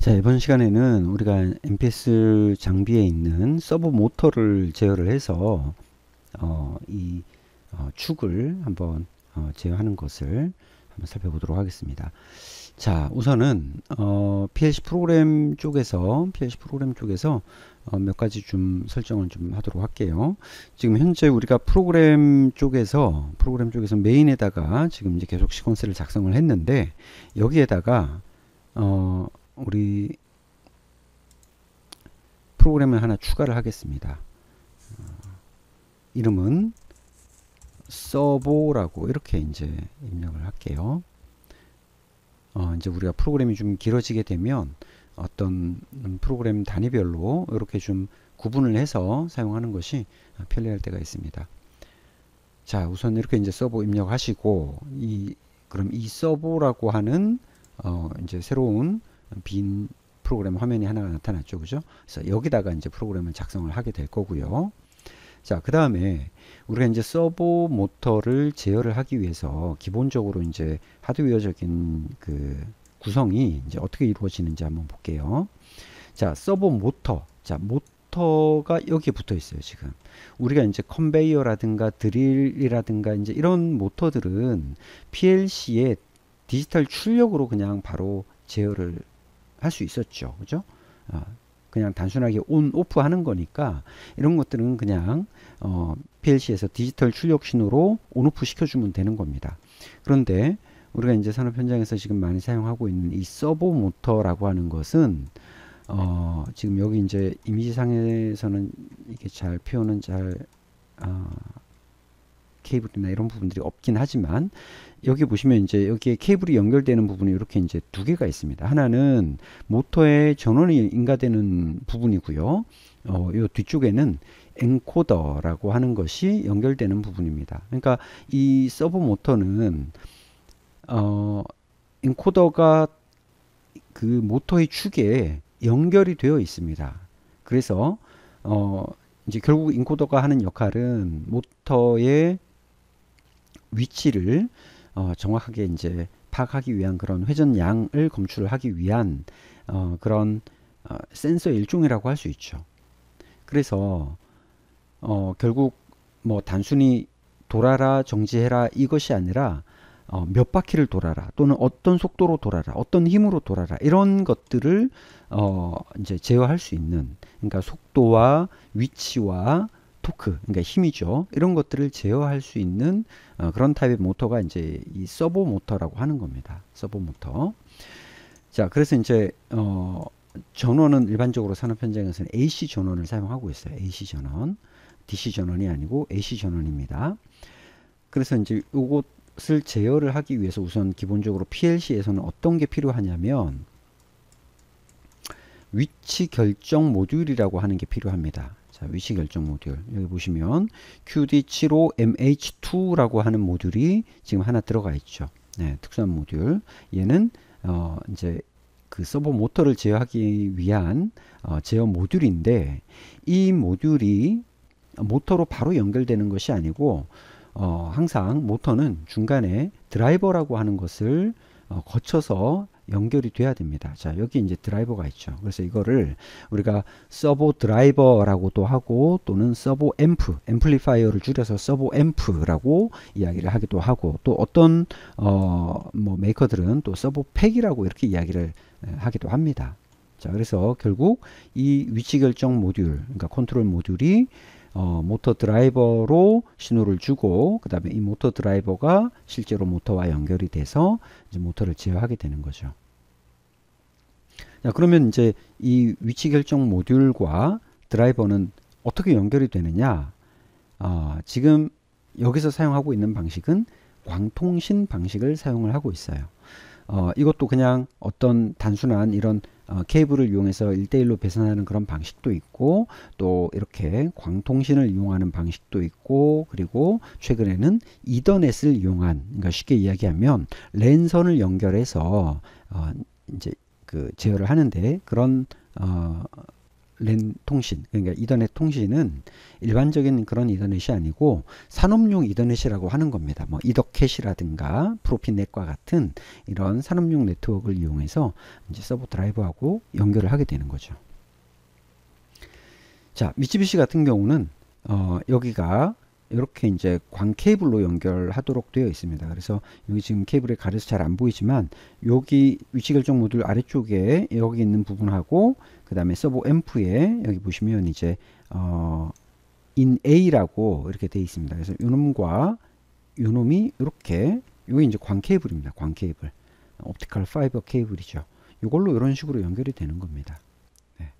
자, 이번 시간에는 우리가 MPS 장비에 있는 서버 모터를 제어를 해서 이 축을 한번 제어하는 것을 한번 살펴보도록 하겠습니다. 자, 우선은 PLC 프로그램 쪽에서 몇 가지 좀 설정을 좀 하도록 할게요. 지금 현재 우리가 프로그램 쪽에서 메인에다가 지금 이제 계속 시퀀스를 작성을 했는데, 여기에다가 우리 프로그램을 하나 추가를 하겠습니다. 이름은 서버라고 이렇게 이제 입력을 할게요. 이제 우리가 프로그램이 좀 길어지게 되면 어떤 프로그램 단위별로 이렇게 좀 구분을 해서 사용하는 것이 편리할 때가 있습니다. 자, 우선 이렇게 이제 서버 입력하시고, 그럼 이 서버라고 하는 이제 새로운 빈 프로그램 화면이 하나가 나타났죠, 그죠? 그래서 여기다가 이제 프로그램을 작성을 하게 될 거고요. 자, 그 다음에 우리가 이제 서버 모터를 제어를 하기 위해서 기본적으로 이제 하드웨어적인 그 구성이 이제 어떻게 이루어지는지 한번 볼게요. 자, 서버 모터. 자, 모터가 여기에 붙어 있어요, 지금. 우리가 이제 컨베이어라든가 드릴이라든가 이제 이런 모터들은 PLC의 디지털 출력으로 그냥 바로 제어를 할 수 있었죠, 그죠? 그냥 단순하게 온, 오프 하는 거니까 이런 것들은 그냥 PLC에서 디지털 출력 신호로 온, 오프 시켜주면 되는 겁니다. 그런데 우리가 이제 산업 현장에서 지금 많이 사용하고 있는 이 서버 모터라고 하는 것은 지금 여기 이제 이미지상에서는 이게 잘 표현은 케이블이나 이런 부분들이 없긴 하지만, 여기 보시면 이제 여기에 케이블이 연결되는 부분이 이렇게 이제 두 개가 있습니다. 하나는 모터의 전원이 인가되는 부분이고요. 요 뒤쪽에는 엔코더라고 하는 것이 연결되는 부분입니다. 그러니까 이 서버 모터는 엔코더가 그 모터의 축에 연결이 되어 있습니다. 그래서 이제 결국 인코더가 하는 역할은 모터의 위치를 정확하게 이제 파악하기 위한 그런 회전량을 검출하기 위한 그런 센서의 일종이라고 할 수 있죠. 그래서 결국 뭐 단순히 돌아라, 정지해라 이것이 아니라 몇 바퀴를 돌아라, 또는 어떤 속도로 돌아라, 어떤 힘으로 돌아라, 이런 것들을 이제 제어할 수 있는, 그러니까 속도와 위치와 토크, 그러니까 힘이죠. 이런 것들을 제어할 수 있는 그런 타입의 모터가 이제 이 서버 모터라고 하는 겁니다. 서버 모터. 자, 그래서 이제 전원은 일반적으로 산업 현장에서는 AC 전원을 사용하고 있어요. AC 전원, DC 전원이 아니고 AC 전원입니다. 그래서 이제 이것을 제어를 하기 위해서 우선 기본적으로 PLC에서는 어떤 게 필요하냐면 위치 결정 모듈이라고 하는 게 필요합니다. 자, 위치 결정 모듈. 여기 보시면 QD75MH2라고 하는 모듈이 지금 하나 들어가 있죠. 네, 특수한 모듈. 얘는 이제 그 서버 모터를 제어하기 위한 제어 모듈인데, 이 모듈이 모터로 바로 연결되는 것이 아니고 항상 모터는 중간에 드라이버라고 하는 것을 거쳐서 연결이 돼야 됩니다. 자, 여기 이제 드라이버가 있죠. 그래서 이거를 우리가 서버 드라이버라고도 하고, 또는 서버 앰프, 앰플리파이어를 줄여서 서버 앰프라고 이야기를 하기도 하고, 또 어떤 뭐 메이커들은 또 서버 팩이라고 이렇게 이야기를 하기도 합니다. 자, 그래서 결국 이 위치 결정 모듈, 그러니까 컨트롤 모듈이 모터 드라이버로 신호를 주고, 그 다음에 이 모터 드라이버가 실제로 모터와 연결이 돼서 이제 모터를 제어하게 되는 거죠. 자, 그러면 이제 이 위치 결정 모듈과 드라이버는 어떻게 연결이 되느냐? 지금 여기서 사용하고 있는 방식은 광통신 방식을 사용을 하고 있어요. 이것도 그냥 어떤 단순한 이런 케이블을 이용해서 1대1로 배선하는 그런 방식도 있고, 또 이렇게 광통신을 이용하는 방식도 있고, 그리고 최근에는 이더넷을 이용한, 그러니까 쉽게 이야기하면 랜선을 연결해서 이제 그 제어를 하는데, 그런 랜 통신, 그러니까 이더넷 통신은 일반적인 그런 이더넷이 아니고 산업용 이더넷이라고 하는 겁니다. 뭐 이더캣이라든가 프로피넷과 같은 이런 산업용 네트워크를 이용해서 이제 서버 드라이브하고 연결을 하게 되는 거죠. 자, 미쓰비시 같은 경우는 여기가 이렇게 이제 광 케이블로 연결하도록 되어 있습니다. 그래서 여기 지금 케이블에 가려서 잘 안 보이지만 여기 위치 결정 모듈 아래쪽에 여기 있는 부분하고 그 다음에 서버 앰프에 여기 보시면 이제 in A라고 이렇게 되어 있습니다. 그래서 요놈과 요놈이 이렇게 요게 이제 광 케이블입니다. 광 케이블, 옵티컬 파이버 케이블이죠. 요걸로 이런 식으로 연결이 되는 겁니다. 네.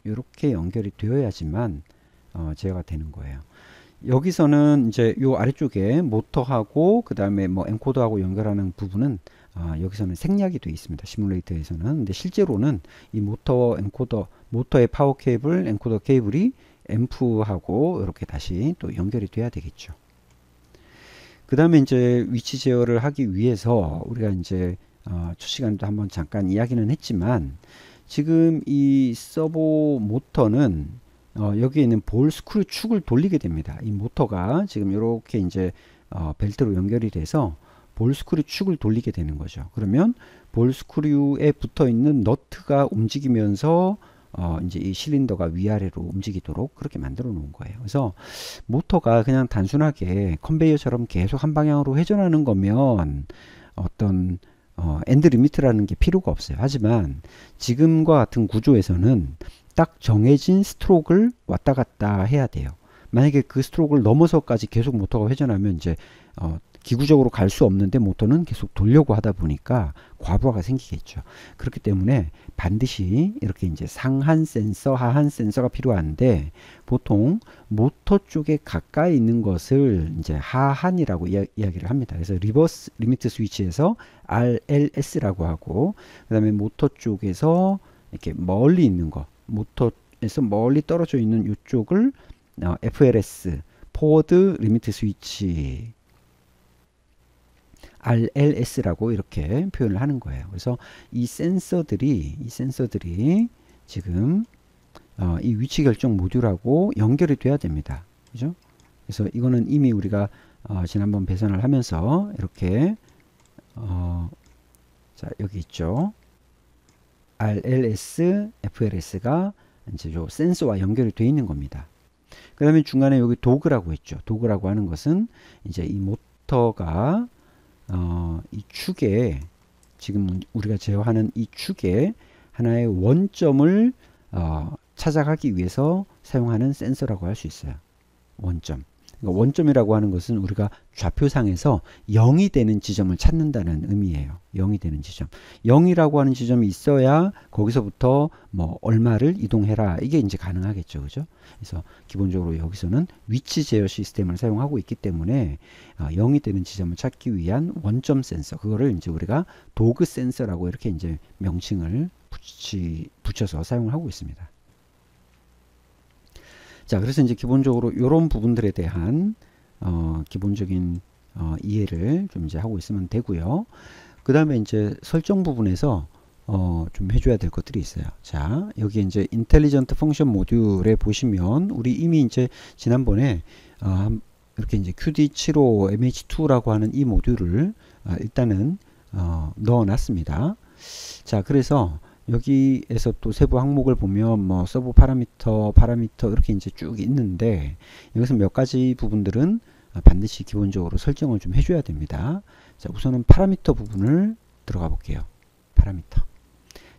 이렇게 연결이 되어야지만 제어가 되는 거예요. 여기서는 이제 요 아래쪽에 모터하고 그 다음에 뭐 엔코더하고 연결하는 부분은 여기서는 생략이 되어 있습니다. 시뮬레이터에서는. 근데 실제로는 이 모터, 엔코더, 모터의 파워 케이블, 엔코더 케이블이 앰프하고 이렇게 다시 또 연결이 돼야 되겠죠. 그 다음에 이제 위치 제어를 하기 위해서 우리가 이제 첫 시간에도 한번 잠깐 이야기는 했지만 지금 이 서버 모터는 여기에 있는 볼 스크류 축을 돌리게 됩니다. 이 모터가 지금 이렇게 이제 벨트로 연결이 돼서 볼 스크류 축을 돌리게 되는 거죠. 그러면 볼 스크류에 붙어 있는 너트가 움직이면서 이제 이 실린더가 위아래로 움직이도록 그렇게 만들어 놓은 거예요. 그래서 모터가 그냥 단순하게 컨베이어처럼 계속 한 방향으로 회전하는 거면 어떤 엔드 리미트라는 게 필요가 없어요. 하지만 지금과 같은 구조에서는 딱 정해진 스트로크를 왔다 갔다 해야 돼요. 만약에 그 스트로크를 넘어서까지 계속 모터가 회전하면 이제 기구적으로 갈 수 없는데 모터는 계속 돌려고 하다 보니까 과부하가 생기겠죠. 그렇기 때문에 반드시 이렇게 이제 상한 센서, 하한 센서가 필요한데 보통 모터 쪽에 가까이 있는 것을 이제 하한이라고 이야기를 합니다. 그래서 리버스 리미트 스위치에서 RLS라고 하고 그 다음에 모터 쪽에서 이렇게 멀리 있는 거, 모터에서 멀리 떨어져 있는 이쪽을 FLS, 포워드 리미트 스위치 RLS라고 이렇게 표현을 하는 거예요. 그래서 이 센서들이 지금 이 위치 결정 모듈하고 연결이 돼야 됩니다. 그죠? 그래서 이거는 이미 우리가 지난번 배선을 하면서 이렇게 자 여기 있죠. RLS, FLS가 이제 요 센서와 연결이 되어 있는 겁니다. 그 다음에 중간에 여기 도그라고 했죠. 도그라고 하는 것은 이제 이 모터가 이 축에 지금 우리가 제어하는 이 축에 하나의 원점을 찾아가기 위해서 사용하는 센서라고 할 수 있어요. 원점. 그러니까 원점이라고 하는 것은 우리가 좌표상에서 0이 되는 지점을 찾는다는 의미예요. 0이 되는 지점. 0이라고 하는 지점이 있어야 거기서부터 뭐 얼마를 이동해라. 이게 이제 가능하겠죠. 그죠? 그래서 기본적으로 여기서는 위치 제어 시스템을 사용하고 있기 때문에 0이 되는 지점을 찾기 위한 원점 센서. 그거를 이제 우리가 도그 센서라고 이렇게 이제 명칭을 붙여서 사용을 하고 있습니다. 자, 그래서 이제 기본적으로 이런 부분들에 대한 기본적인 이해를 좀 이제 하고 있으면 되고요. 그 다음에 이제 설정 부분에서 좀 해줘야 될 것들이 있어요. 자, 여기 이제 인텔리전트 펑션 모듈에 보시면 우리 이미 이제 지난번에 이렇게 이제 QD75 MH2라고 하는 이 모듈을 일단은 넣어놨습니다. 자, 그래서 여기에서 또 세부 항목을 보면 뭐 서브 파라미터 이렇게 이제 쭉 있는데 여기서 몇 가지 부분들은 반드시 기본적으로 설정을 좀 해줘야 됩니다. 자, 우선은 파라미터 부분을 들어가 볼게요. 파라미터.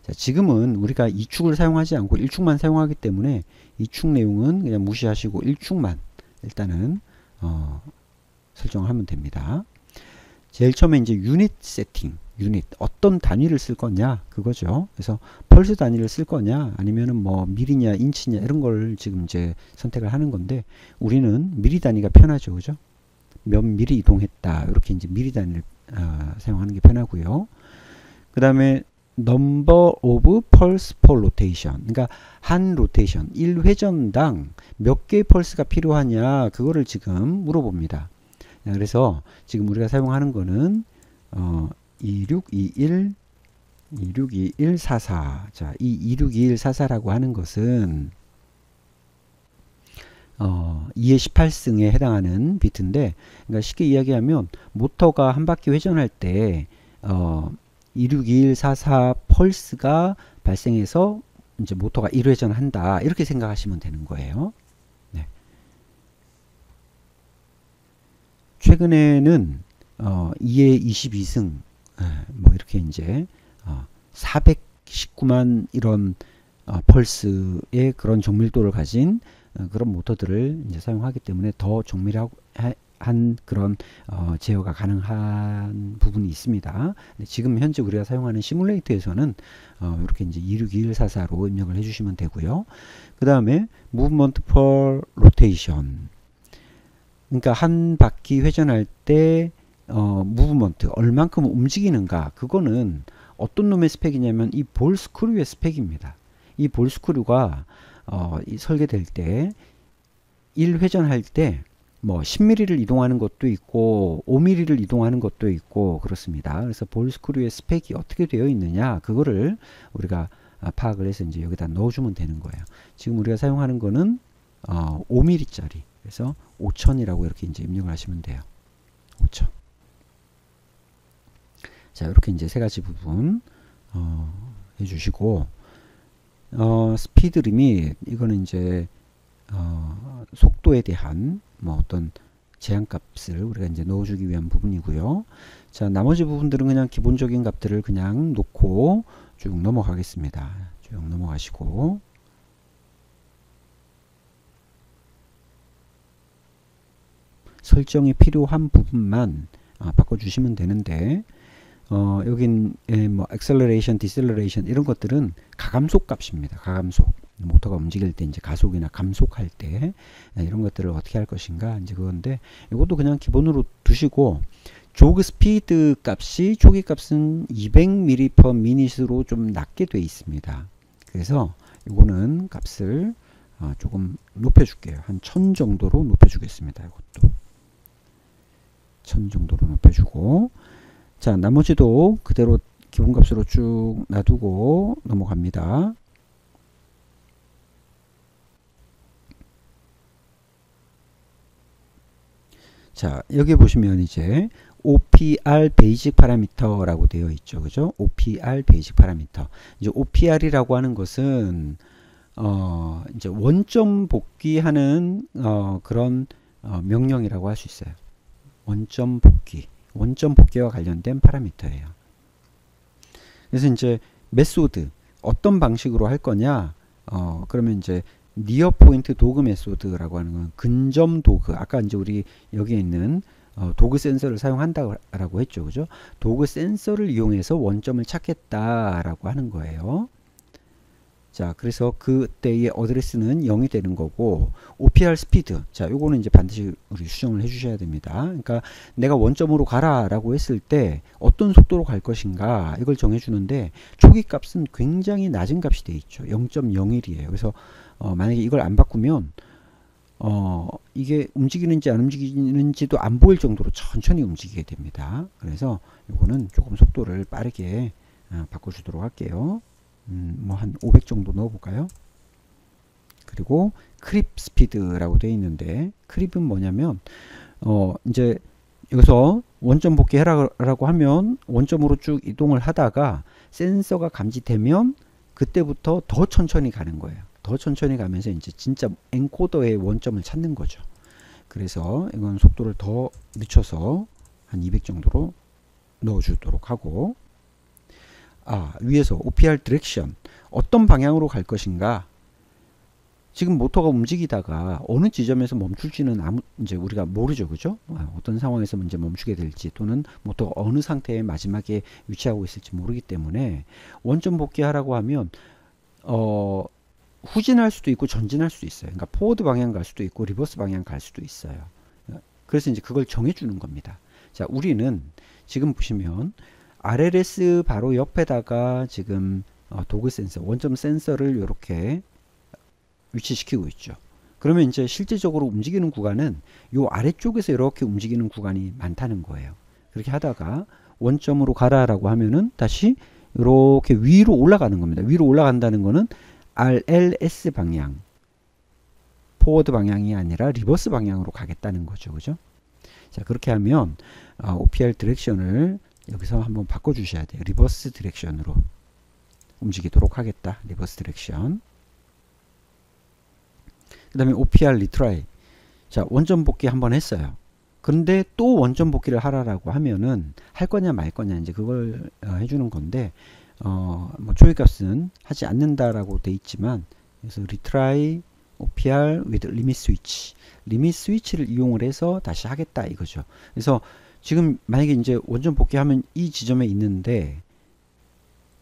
자, 지금은 우리가 2축을 사용하지 않고 1축만 사용하기 때문에 2축 내용은 그냥 무시하시고 1축만 일단은 설정을 하면 됩니다. 제일 처음에 이제 유닛 세팅, 유닛 어떤 단위를 쓸 거냐 그거죠. 그래서 펄스 단위를 쓸 거냐 아니면은 뭐 미리냐 인치냐 이런 걸 지금 이제 선택을 하는 건데 우리는 미리 단위가 편하죠. 그죠? 몇 미리 이동했다 이렇게 이제 미리 단위를 사용하는 게 편하고요. 그 다음에 number of pulse per rotation, 그러니까 한 로테이션 1회전당 몇 개의 펄스가 필요하냐 그거를 지금 물어봅니다. 그래서 지금 우리가 사용하는 거는 2621 262144. 자, 이 262144라고 하는 것은 2의 18승에 해당하는 비트인데, 그러니까 쉽게 이야기하면 모터가 한 바퀴 회전할 때 262144 펄스가 발생해서 이제 모터가 1회전한다, 이렇게 생각하시면 되는 거예요. 네. 최근에는 2의 22승 뭐 이렇게 이제 419만 이런 펄스의 그런 정밀도를 가진 그런 모터들을 이제 사용하기 때문에 더 정밀한 그런 제어가 가능한 부분이 있습니다. 지금 현재 우리가 사용하는 시뮬레이터에서는 이렇게 이제 262144로 입력을 해주시면 되고요. 그 다음에 Movement per Rotation. 그러니까 한 바퀴 회전할 때 무브먼트 얼만큼 움직이는가, 그거는 어떤 놈의 스펙이냐면 이 볼 스크류의 스펙입니다. 이 볼 스크류가 설계될 때 1회전할 때 뭐 10mm를 이동하는 것도 있고 5mm를 이동하는 것도 있고 그렇습니다. 그래서 볼 스크류의 스펙이 어떻게 되어 있느냐, 그거를 우리가 파악을 해서 이제 여기다 넣어주면 되는 거예요. 지금 우리가 사용하는 거는 5mm짜리, 그래서 5000이라고 이렇게 이제 입력을 하시면 돼요. 5000. 자, 이렇게 이제 세 가지 부분 해주시고, 스피드 리밋, 이거는 이제 속도에 대한 뭐 어떤 제한값을 우리가 이제 넣어주기 위한 부분이고요. 자, 나머지 부분들은 그냥 기본적인 값들을 그냥 놓고 쭉 넘어가겠습니다. 쭉 넘어가시고, 설정이 필요한 부분만 바꿔주시면 되는데, 여긴 뭐 acceleration, deceleration 이런 것들은 가감속 값입니다. 가감속. 모터가 움직일 때 이제 가속이나 감속할 때 이런 것들을 어떻게 할 것인가, 이제 그건데, 이것도 그냥 기본으로 두시고, 조그 스피드 값이 초기 값은 200ml/min으로 좀 낮게 돼 있습니다. 그래서 이거는 값을 조금 높여 줄게요. 한 1000 정도로 높여 주겠습니다. 이것도 1000 정도로 높여 주고, 자, 나머지도 그대로 기본값으로 쭉 놔두고 넘어갑니다. 자, 여기 보시면 이제 OPR 베이직 파라미터라고 되어 있죠. 그죠? OPR 베이직 파라미터. 이제 OPR이라고 하는 것은 이제 원점 복귀하는 그런 명령이라고 할 수 있어요. 원점 복귀. 원점 복귀와 관련된 파라미터예요. 그래서 이제 메소드, 어떤 방식으로 할 거냐, 그러면 이제 니어 포인트 도그 메소드라고 하는 건 근점 도그, 아까 이제 우리 여기에 있는 도그 센서를 사용한다라고 했죠. 그죠? 도그 센서를 이용해서 원점을 찾겠다라고 하는 거예요. 자, 그래서 그때의 어드레스는 0이 되는 거고, OPR 스피드, 자, 요거는 이제 반드시 우리 수정을 해 주셔야 됩니다. 그러니까 내가 원점으로 가라 라고 했을 때 어떤 속도로 갈 것인가, 이걸 정해 주는데, 초기 값은 굉장히 낮은 값이 돼 있죠. 0.01이에요. 그래서 만약에 이걸 안 바꾸면 이게 움직이는지 안 움직이는지도 안 보일 정도로 천천히 움직이게 됩니다. 그래서 요거는 조금 속도를 빠르게 바꿔주도록 할게요. 뭐 한 500 정도 넣어볼까요? 그리고 크립 스피드라고 되어 있는데, 크립은 뭐냐면 이제 여기서 원점 복귀해라라고 하면 원점으로 쭉 이동을 하다가 센서가 감지되면 그때부터 더 천천히 가는 거예요. 더 천천히 가면서 이제 진짜 엔코더의 원점을 찾는 거죠. 그래서 이건 속도를 더 늦춰서 한 200 정도로 넣어주도록 하고, 위에서 OPR 디렉션, 어떤 방향으로 갈 것인가. 지금 모터가 움직이다가 어느 지점에서 멈출지는 이제 우리가 모르죠. 그죠? 어떤 상황에서 이제 멈추게 될지, 또는 모터가 어느 상태에 마지막에 위치하고 있을지 모르기 때문에, 원점 복귀하라고 하면 후진할 수도 있고 전진할 수도 있어요. 그러니까 포워드 방향 갈 수도 있고 리버스 방향 갈 수도 있어요. 그래서 이제 그걸 정해 주는 겁니다. 자, 우리는 지금 보시면 RLS 바로 옆에다가 지금 도그 센서, 원점 센서를 이렇게 위치시키고 있죠. 그러면 이제 실제적으로 움직이는 구간은 요 아래쪽에서 이렇게 움직이는 구간이 많다는 거예요. 그렇게 하다가 원점으로 가라라고 하면은 다시 이렇게 위로 올라가는 겁니다. 위로 올라간다는 거는 RLS 방향, 포워드 방향이 아니라 리버스 방향으로 가겠다는 거죠. 그죠? 자, 그렇게 하면 OPR 디렉션을 여기서 한번 바꿔 주셔야 돼요. 리버스 디렉션으로 움직이도록 하겠다. 리버스 디렉션. 그 다음에 OPR 리트라이. 자, 원점 복귀 한번 했어요. 그런데 또 원점 복귀를 하라라고 하면은 할 거냐 말 거냐 이제 그걸 해주는 건데 뭐 조회값은 하지 않는다라고 돼 있지만, 그래서 retry OPR with limit switch, 리밋 스위치를 이용을 해서 다시 하겠다 이거죠. 그래서 지금 만약에 이제 원점 복귀하면 이 지점에 있는데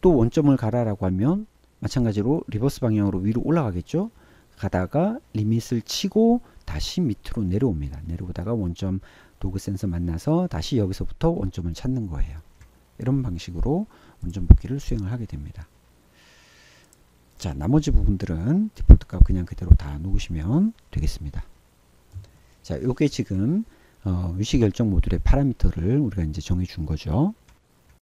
또 원점을 가라라고 하면 마찬가지로 리버스 방향으로 위로 올라가겠죠. 가다가 리밋을 치고 다시 밑으로 내려옵니다. 내려오다가 원점 도구 센서 만나서 다시 여기서부터 원점을 찾는 거예요. 이런 방식으로 원점 복귀를 수행을 하게 됩니다. 자, 나머지 부분들은 디폴트 값 그냥 그대로 다 놓으시면 되겠습니다. 자, 요게 지금 위치 결정 모듈의 파라미터를 우리가 이제 정해 준 거죠.